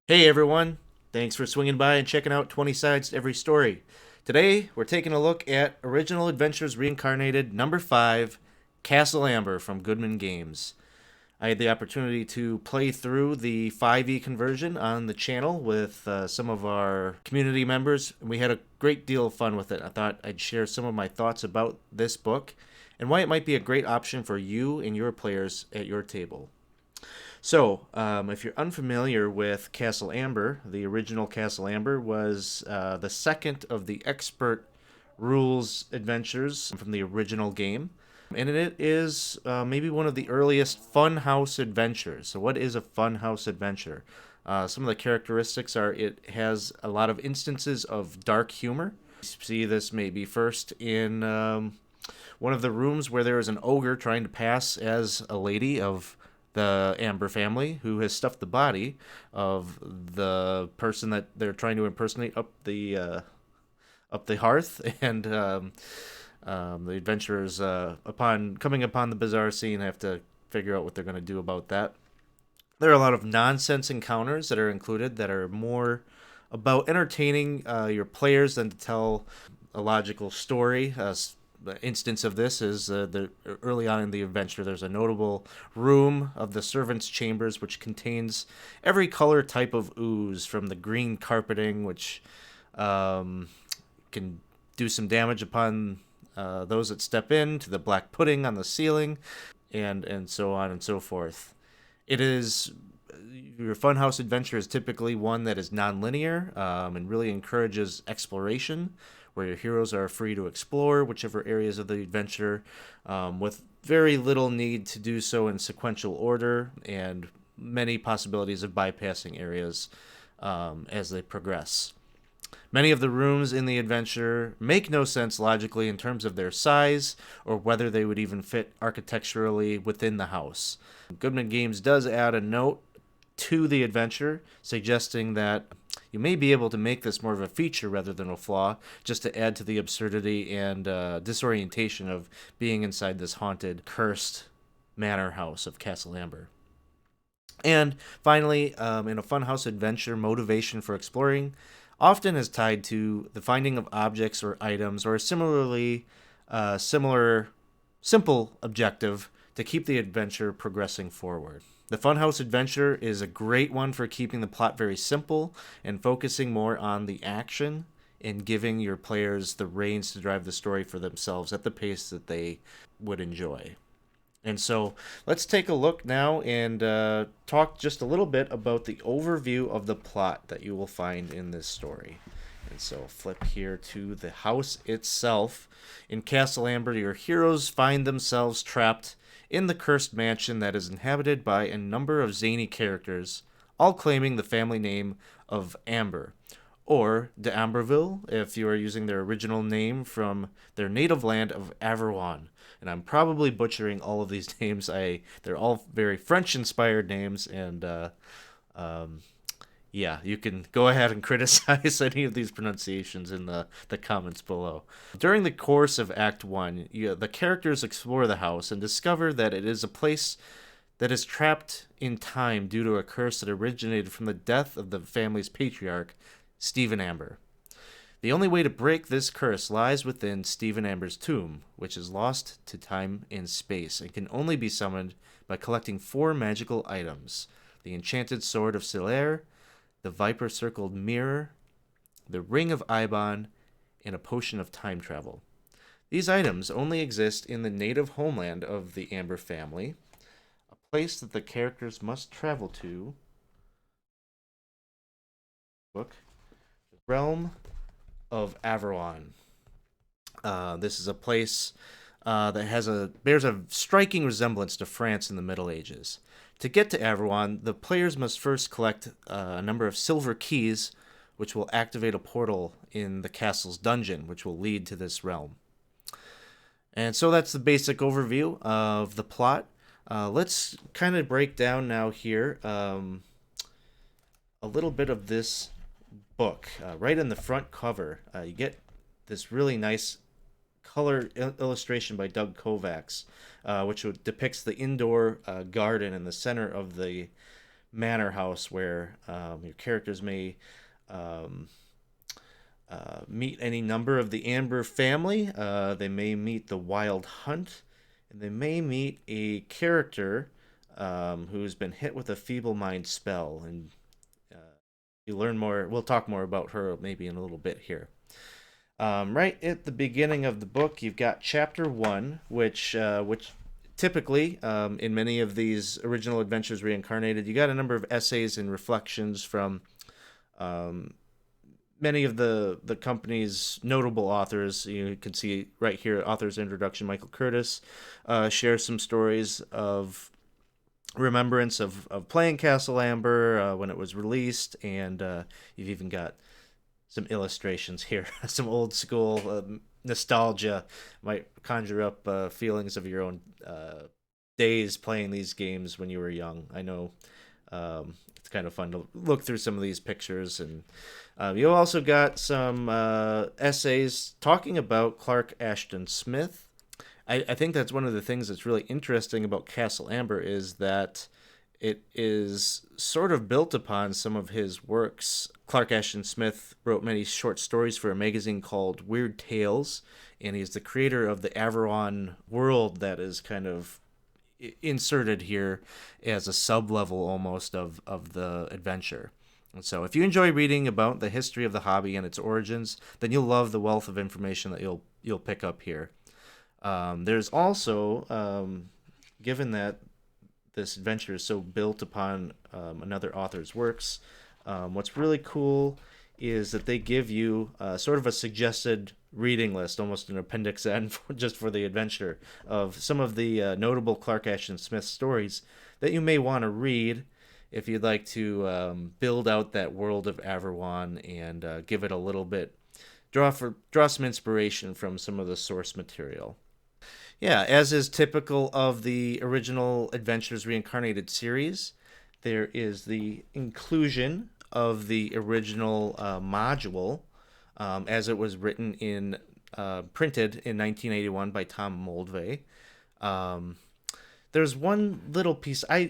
Hey everyone, thanks for swinging by and checking out 20 Sides to Every Story. Today, we're taking a look at Original Adventures Reincarnated number 5, Castle Amber from Goodman Games. I had the opportunity to play through the 5e conversion on the channel with some of our community members, and we had a great deal of fun with it. I thought I'd share some of my thoughts about this book and why it might be a great option for you and your players at your table. So, if you're unfamiliar with Castle Amber, the original Castle Amber was the second of the expert rules adventures from the original game. And it is maybe one of the earliest funhouse adventures. So, what is a funhouse adventure? Some of the characteristics are it has a lot of instances of dark humor. You see this maybe first in one of the rooms where there is an ogre trying to pass as a lady of the Amber family who has stuffed the body of the person that they're trying to impersonate up the hearth, and the adventurers, upon coming upon the bizarre scene, have to figure out what they're going to do about that. There are a lot of nonsense encounters that are included that are more about entertaining your players than to tell a logical story. The instance of this is the early on in the adventure. There's a notable room of the servants' chambers which contains every color type of ooze, from the green carpeting, which can do some damage upon those that step in, to the black pudding on the ceiling, and so on and so forth. It is Your funhouse adventure is typically one that is non-linear and really encourages exploration, where your heroes are free to explore whichever areas of the adventure with very little need to do so in sequential order, and many possibilities of bypassing areas as they progress. Many of the rooms in the adventure make no sense logically in terms of their size or whether they would even fit architecturally within the house. Goodman Games does add a note to the adventure suggesting that you may be able to make this more of a feature rather than a flaw, just to add to the absurdity and disorientation of being inside this haunted, cursed manor house of Castle Amber. And finally, in a funhouse adventure, motivation for exploring often is tied to the finding of objects or items, or a similar simple objective to keep the adventure progressing forward. The Funhouse Adventure is a great one for keeping the plot very simple and focusing more on the action and giving your players the reins to drive the story for themselves at the pace that they would enjoy. And so let's take a look now and talk just a little bit about the overview of the plot that you will find in this story. And so flip here to the house itself. In Castle Amber, your heroes find themselves trapped in the cursed mansion that is inhabited by a number of zany characters, all claiming the family name of Amber, or de Amberville if you are using their original name from their native land of Averwan. And I'm probably butchering all of these names. They're all very French-inspired names, and um, yeah, you can go ahead and criticize any of these pronunciations in the comments below. During the course of Act 1, the characters explore the house and discover that it is a place that is trapped in time due to a curse that originated from the death of the family's patriarch, Stephen Amber. The only way to break this curse lies within Stephen Amber's tomb, which is lost to time and space and can only be summoned by collecting 4 magical items: the enchanted sword of Silaire, the viper-circled mirror, the ring of Ibon, and a potion of time travel. These items only exist in the native homeland of the Amber family, a place that the characters must travel to. Book. The realm of Averwan. This is a place that bears a striking resemblance to France in the Middle Ages. To get to Averwan, the players must first collect a number of silver keys, which will activate a portal in the castle's dungeon, which will lead to this realm. And so that's the basic overview of the plot. Let's kind of break down now here a little bit of this book. Right in the front cover, you get this really nice color illustration by Doug Kovacs, which depicts the indoor garden in the center of the manor house where your characters may um, meet any number of the Amber family. They may meet the Wild Hunt, and they may meet a character who's been hit with a feeble mind spell. And uh, you learn more. We'll talk more about her maybe in a little bit here. Right at the beginning of the book, you've got chapter one, which typically in many of these original Adventures Reincarnated, you got a number of essays and reflections from um, many of the company's notable authors. You can see right here, author's introduction. Michael Curtis shares some stories of remembrance of playing Castle Amber when it was released, and you've even got some illustrations here, some old school nostalgia might conjure up feelings of your own days playing these games when you were young. I know it's kind of fun to look through some of these pictures, and you also got some essays talking about Clark Ashton Smith. I think that's one of the things that's really interesting about Castle Amber is that it is sort of built upon some of his works. Clark Ashton Smith wrote many short stories for a magazine called Weird Tales, and he's the creator of the Avalon world that is kind of inserted here as a sub level almost of the adventure. And so, if you enjoy reading about the history of the hobby and its origins, then you'll love the wealth of information that you'll pick up here. There's also, given that this adventure is so built upon another author's works, what's really cool is that they give you sort of a suggested reading list, almost an appendix N just for the adventure of some of the notable Clark Ashton Smith stories that you may want to read if you'd like to build out that world of Averwan and give it a little bit, draw some inspiration from some of the source material. Yeah, as is typical of the original Adventures Reincarnated series, there is the inclusion of the original module as it was written in printed in 1981 by Tom Moldvay. Um, there's one little piece I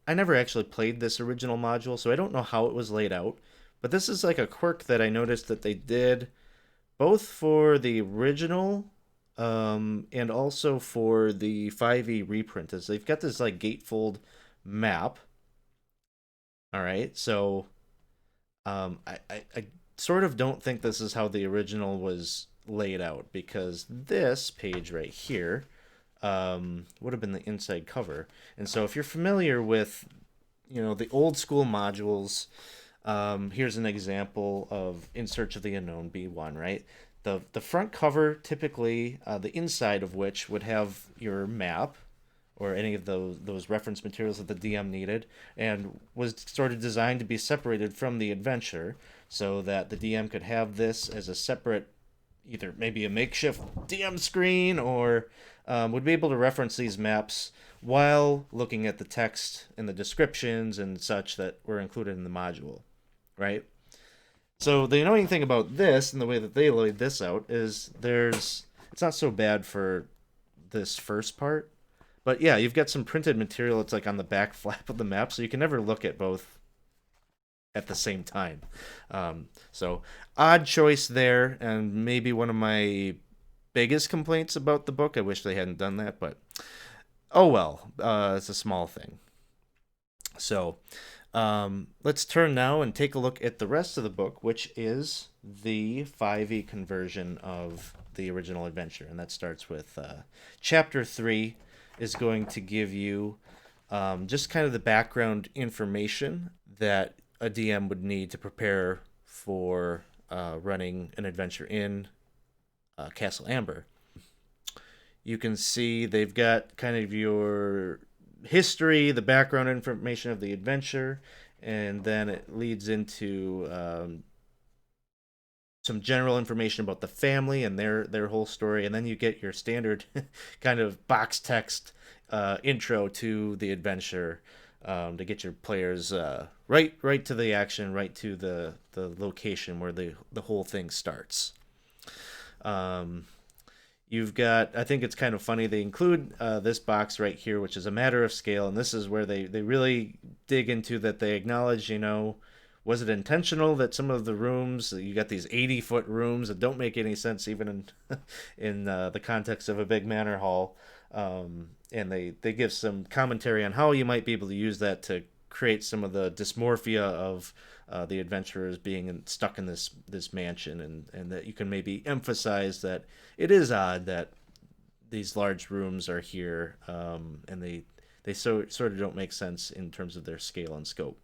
never actually played this original module, so I don't know how it was laid out. But this is like a quirk that I noticed that they did both for the original and also for the 5e reprint. Is they've got this like gatefold map. All right, so I sort of don't think this is how the original was laid out because this page right here would have been the inside cover. And so if you're familiar with, the old school modules, here's an example of In Search of the Unknown B1, right? The front cover typically, the inside of which would have your map or any of those reference materials that the DM needed, and was sort of designed to be separated from the adventure so that the DM could have this as a separate, either maybe a makeshift DM screen or would be able to reference these maps while looking at the text and the descriptions and such that were included in the module, right? So the annoying thing about this and the way that they laid this out is it's not so bad for this first part. But yeah, you've got some printed material. It's like on the back flap of the map, so you can never look at both at the same time. So odd choice there, and maybe one of my biggest complaints about the book. I wish they hadn't done that, but oh well. It's a small thing. So let's turn now and take a look at the rest of the book, which is the 5e conversion of the original adventure, and that starts with chapter 3 is going to give you just kind of the background information that a DM would need to prepare for running an adventure in Castle Amber. You can see they've got kind of your history, the background information of the adventure, and then it leads into some general information about the family and their whole story, and then you get your standard kind of box text intro to the adventure to get your players right to the action, right to the location where the whole thing starts. You've got, I think it's kind of funny, they include this box right here, which is a matter of scale, and this is where they really dig into that they acknowledge, was it intentional that some of the rooms, you got these 80-foot rooms that don't make any sense even in the context of a big manor hall, and they give some commentary on how you might be able to use that to create some of the dysmorphia of the adventurers being stuck in this mansion, and that you can maybe emphasize that it is odd that these large rooms are here, and they sort of don't make sense in terms of their scale and scope.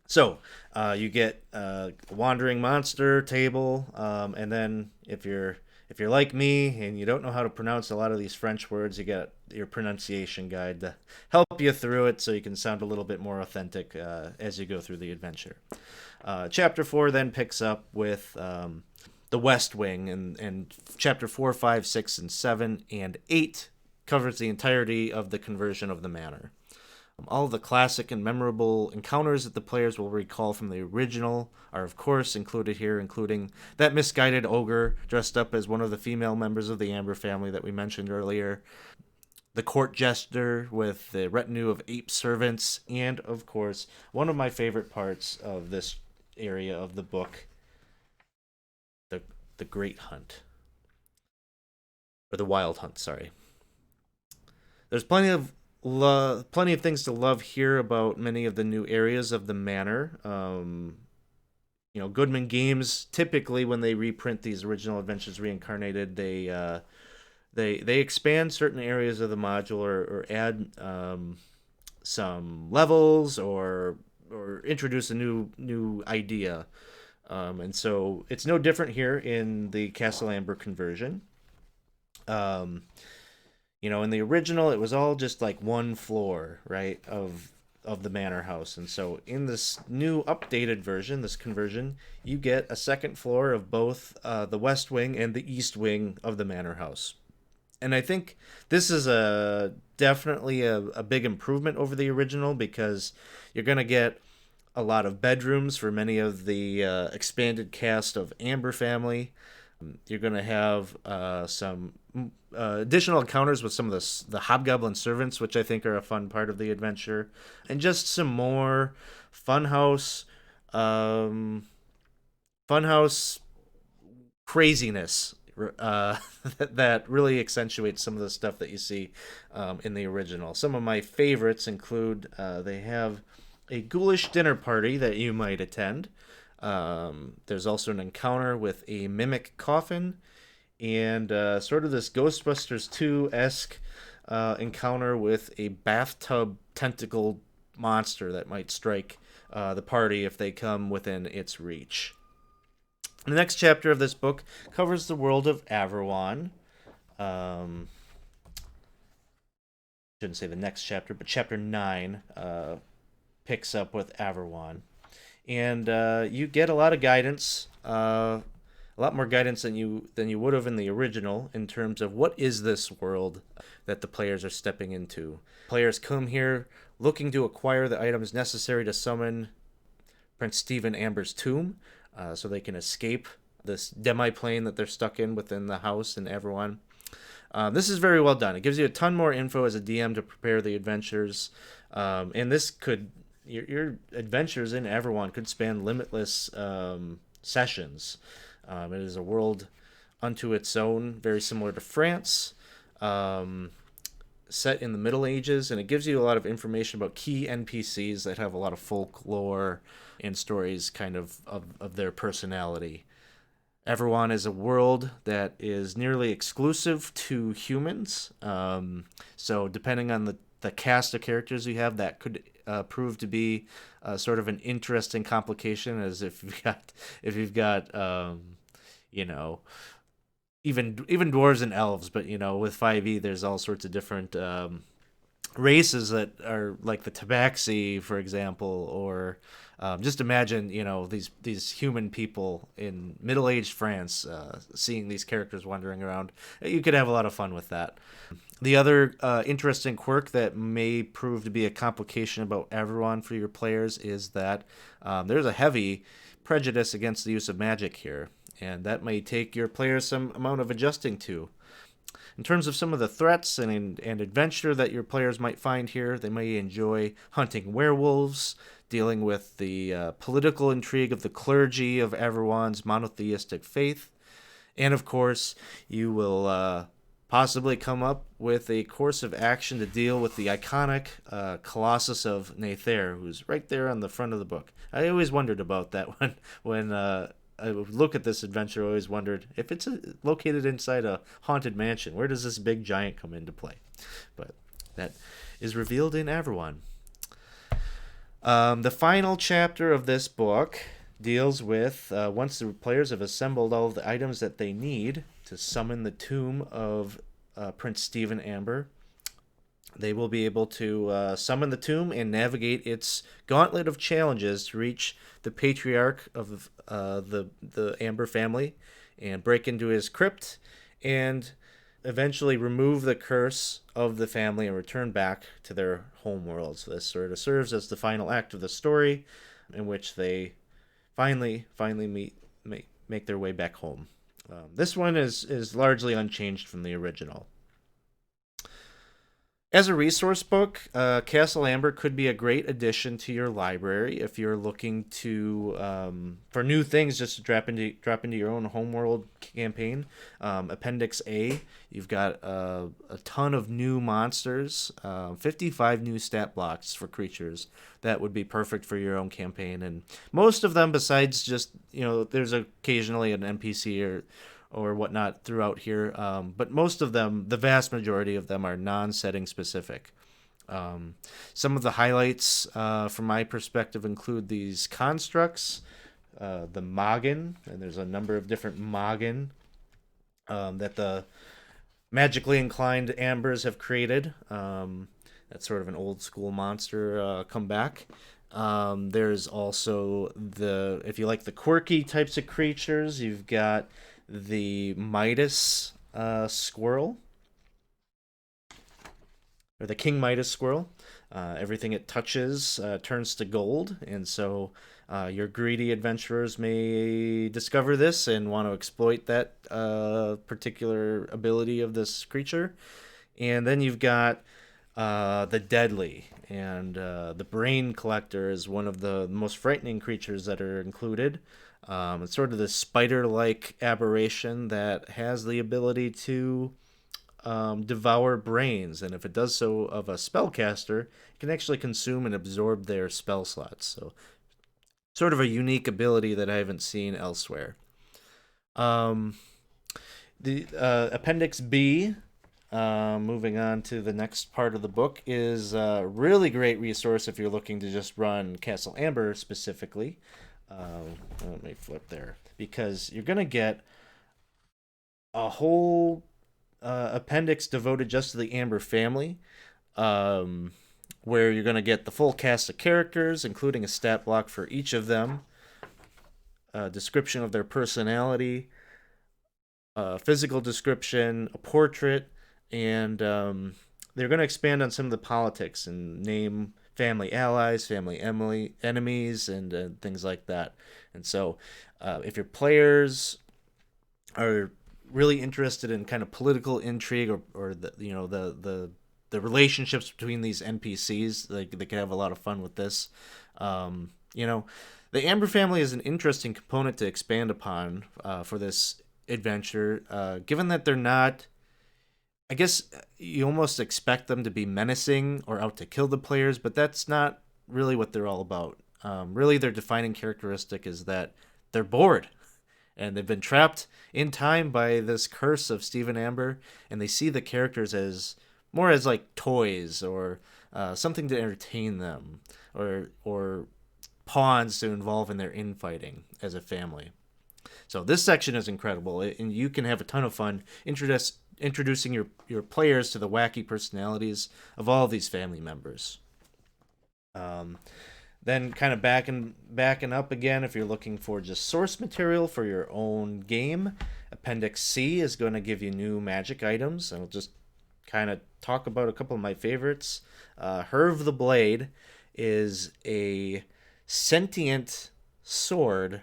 So you get a wandering monster table, and then if you're like me and you don't know how to pronounce a lot of these French words, you get your pronunciation guide to help you through it so you can sound a little bit more authentic as you go through the adventure. Chapter 4 then picks up with the West Wing, and chapter 4, 5, 6, and 7, and 8 covers the entirety of the conversion of the manor. All of the classic and memorable encounters that the players will recall from the original are, of course, included here, including that misguided ogre dressed up as one of the female members of the Amber family that we mentioned earlier, the court jester with the retinue of ape servants, and, of course, one of my favorite parts of this area of the book, the Great Hunt. Or the Wild Hunt, sorry. There's plenty of things to love here about many of the new areas of the manor. Goodman Games typically, when they reprint these original Adventures Reincarnated, they expand certain areas of the module or add some levels or introduce a new idea. And so it's no different here in the Castle Amber conversion. In the original, it was all just like one floor, right, of the manor house. And so in this new updated version, this conversion, you get a second floor of both the west wing and the east wing of the manor house. And I think this is definitely a big improvement over the original, because you're going to get a lot of bedrooms for many of the expanded cast of Amber family. You're going to have some additional encounters with some of the hobgoblin servants, which I think are a fun part of the adventure, and just some more funhouse craziness that really accentuates some of the stuff that you see in the original. Some of my favorites include they have a ghoulish dinner party that you might attend. There's also an encounter with a mimic coffin, and sort of this Ghostbusters 2-esque encounter with a bathtub tentacle monster that might strike the party if they come within its reach. The next chapter of this book covers the world of Averwan. Shouldn't say the next chapter, but chapter 9 picks up with Averwan. And you get a lot of guidance, a lot more guidance than you would have in the original, in terms of what is this world that the players are stepping into. Players come here looking to acquire the items necessary to summon Prince Stephen Amber's tomb, so they can escape this demi-plane that they're stuck in within the house in Averwan. This is very well done. It gives you a ton more info as a DM to prepare the adventures, and this could... Your adventures in Averwan could span limitless sessions. It is a world unto its own, very similar to France, set in the Middle Ages, and it gives you a lot of information about key NPCs that have a lot of folklore and stories kind of their personality. Averwan is a world that is nearly exclusive to humans, so depending on the cast of characters you have, that could prove to be sort of an interesting complication, as if you've got even dwarves and elves, but with 5e there's all sorts of different races that are like the Tabaxi, for example, or just imagine these human people in middle-aged France seeing these characters wandering around. You could have a lot of fun with that. The other interesting quirk that may prove to be a complication about Averwan for your players is that there's a heavy prejudice against the use of magic here, and that may take your players some amount of adjusting to. In terms of some of the threats and adventure that your players might find here, they may enjoy hunting werewolves, dealing with the political intrigue of the clergy of Everwan's monotheistic faith, and of course, you will possibly come up with a course of action to deal with the iconic Colossus of Nathair, who's right there on the front of the book. I always wondered about that when I would look at this adventure. I always wondered if it's located inside a haunted mansion. Where does this big giant come into play? But that is revealed in Everwan. The final chapter of this book deals with once the players have assembled all of the items that they need to summon the tomb of Prince Stephen Amber, they will be able to summon the tomb and navigate its gauntlet of challenges to reach the patriarch of the Amber family and break into his crypt and eventually remove the curse of the family and return back to their home world. So this sort of serves as the final act of the story in which they finally make their way back home. This one is largely unchanged from the original. As a resource book, Castle Amber could be a great addition to your library if you're looking to for new things just to drop into your own homeworld campaign. Appendix A, you've got a ton of new monsters, 55 new stat blocks for creatures that would be perfect for your own campaign, and most of them, besides just there's occasionally an NPC or whatnot throughout here. But most of them, the vast majority of them, are non-setting specific. Some of the highlights from my perspective include these constructs, the Magen, and there's a number of different Magen that the magically inclined Ambers have created. That's sort of an old school monster come back. There's also if you like the quirky types of creatures, you've got the Midas squirrel, or the King Midas squirrel. Everything it touches turns to gold, and so your greedy adventurers may discover this and want to exploit that particular ability of this creature. And then you've got the Deadly, and the Brain Collector is one of the most frightening creatures that are included. It's sort of this spider-like aberration that has the ability to devour brains, and if it does so of a spellcaster, it can actually consume and absorb their spell slots. So, sort of a unique ability that I haven't seen elsewhere. The Appendix B, moving on to the next part of the book, is a really great resource if you're looking to just run Castle Amber specifically. Let me flip there, because you're going to get a whole appendix devoted just to the Amber family, where you're going to get the full cast of characters, including a stat block for each of them, a description of their personality, a physical description, a portrait, and they're going to expand on some of the politics and name family allies, family enemies, and things like that. And so, if your players are really interested in kind of political intrigue or the relationships between these NPCs, they can have a lot of fun with this. The Amber family is an interesting component to expand upon for this adventure, given that they're not. I guess you almost expect them to be menacing or out to kill the players, but that's not really what they're all about. Really, their defining characteristic is that they're bored, and they've been trapped in time by this curse of Stephen Amber, and they see the characters as more as like toys or something to entertain them, or pawns to involve in their infighting as a family. So this section is incredible, and you can have a ton of fun introducing your players to the wacky personalities of all of these family members. Then kind of backing up again, if you're looking for just source material for your own game, Appendix C is going to give you new magic items. I'll just kind of talk about a couple of my favorites. Herv the Blade is a sentient sword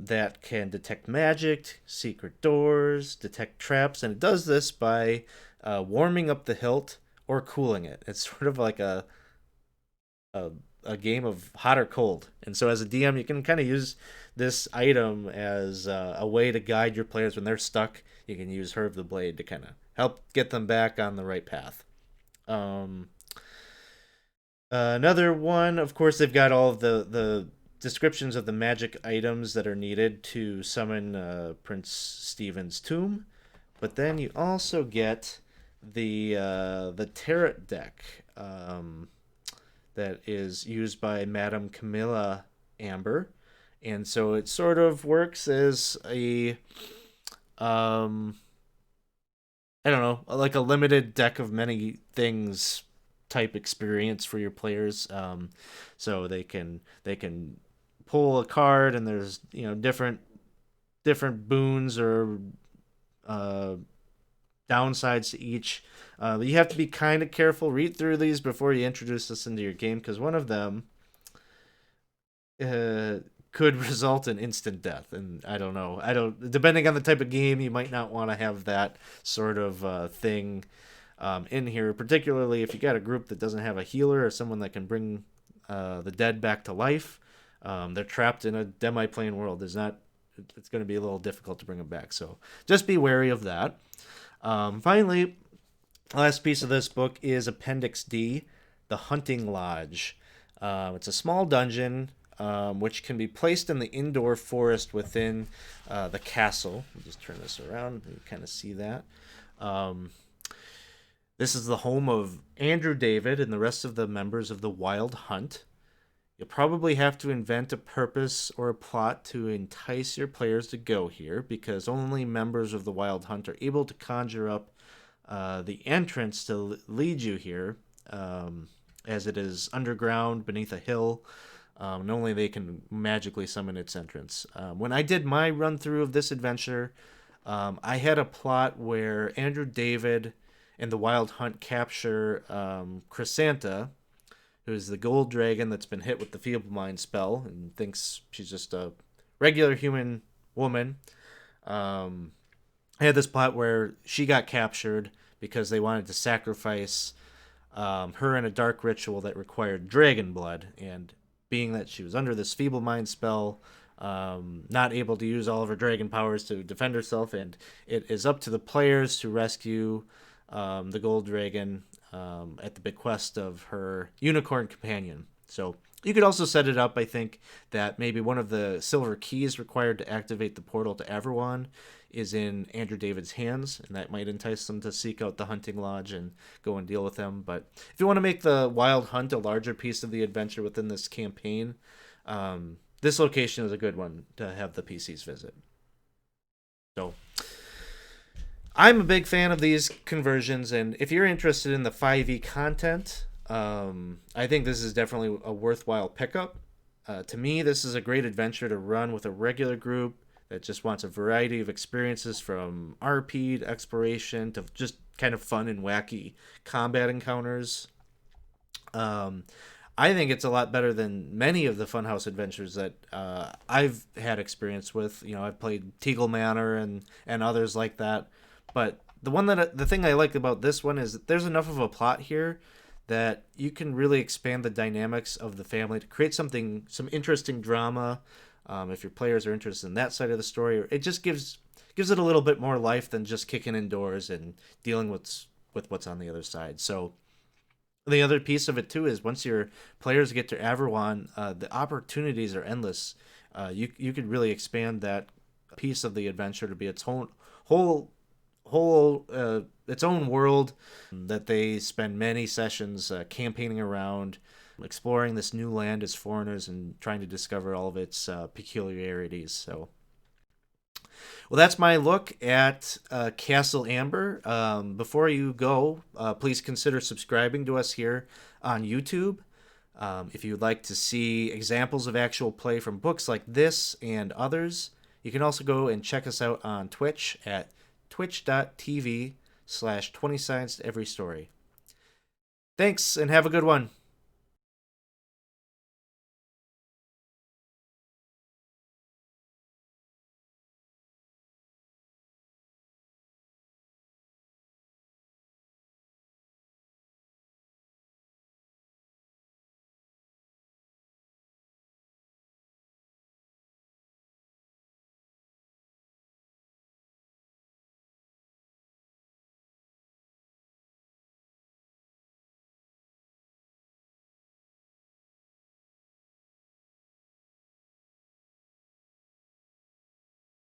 that can detect magic, secret doors, detect traps, and it does this by warming up the hilt or cooling it. It's sort of like a, a game of hot or cold. And so as a DM, you can kind of use this item as a way to guide your players when they're stuck. You can use Herb the Blade to kind of help get them back on the right path. Um, Another one, of course, they've got all of the descriptions of the magic items that are needed to summon Prince Stephen's tomb. But then you also get the tarot deck that is used by Madame Camilla Amber, and so it sort of works as a um, I don't know, like a limited deck of many things type experience for your players. So they can pull a card, and there's different boons or uh, downsides to each. But you have to be kind of careful. Read through these before you introduce this into your game, because one of them uh, could result in instant death. And I don't know. I don't. Depending on the type of game, you might not want to have that sort of thing in here. Particularly if you got a group that doesn't have a healer or someone that can bring the dead back to life. They're trapped in a demi-plane world. There's not. It's going to be a little difficult to bring them back. So just be wary of that. Finally, last piece of this book is Appendix D, The Hunting Lodge. It's a small dungeon which can be placed in the indoor forest within the castle. I'll just turn this around. You kind of see that. Um, this is the home of Andrew David and the rest of the members of the Wild Hunt. You'll probably have to invent a purpose or a plot to entice your players to go here, because only members of the Wild Hunt are able to conjure up the entrance to lead you here, as it is underground beneath a hill, and only they can magically summon its entrance. When I did my run through of this adventure, I had a plot where Andrew David and the Wild Hunt capture Chrysanta, who's the gold dragon that's been hit with the Feeble Mind spell and thinks she's just a regular human woman. I had this plot where she got captured because they wanted to sacrifice her in a dark ritual that required dragon blood. And being that she was under this Feeble Mind spell, not able to use all of her dragon powers to defend herself, and it is up to the players to rescue the gold dragon at the bequest of her unicorn companion. So you could also set it up, I think, that maybe one of the silver keys required to activate the portal to Averwan is in Andrew David's hands, and that might entice them to seek out the hunting lodge and go and deal with them. But if you want to make the Wild Hunt a larger piece of the adventure within this campaign, this location is a good one to have the PCs visit. So I'm a big fan of these conversions, and if you're interested in the 5e content, I think this is definitely a worthwhile pickup. To me, this is a great adventure to run with a regular group that just wants a variety of experiences, from RP to exploration to just kind of fun and wacky combat encounters. Um, I think it's a lot better than many of the Funhouse adventures that I've had experience with. I've played Teagle Manor and others like that, but the thing I like about this one is that there's enough of a plot here that you can really expand the dynamics of the family to create some interesting drama. If your players are interested in that side of the story, it just gives it a little bit more life than just kicking indoors and dealing with what's on the other side. So the other piece of it too is once your players get to Averwan, the opportunities are endless. You could really expand that piece of the adventure to be its whole its own world that they spend many sessions campaigning around, exploring this new land as foreigners and trying to discover all of its peculiarities. So, well, that's my look at Castle Amber. Before you go, please consider subscribing to us here on YouTube. If you'd like to see examples of actual play from books like this and others, you can also go and check us out on Twitch at twitch.tv/20 Sides to Every Story. Thanks, and have a good one.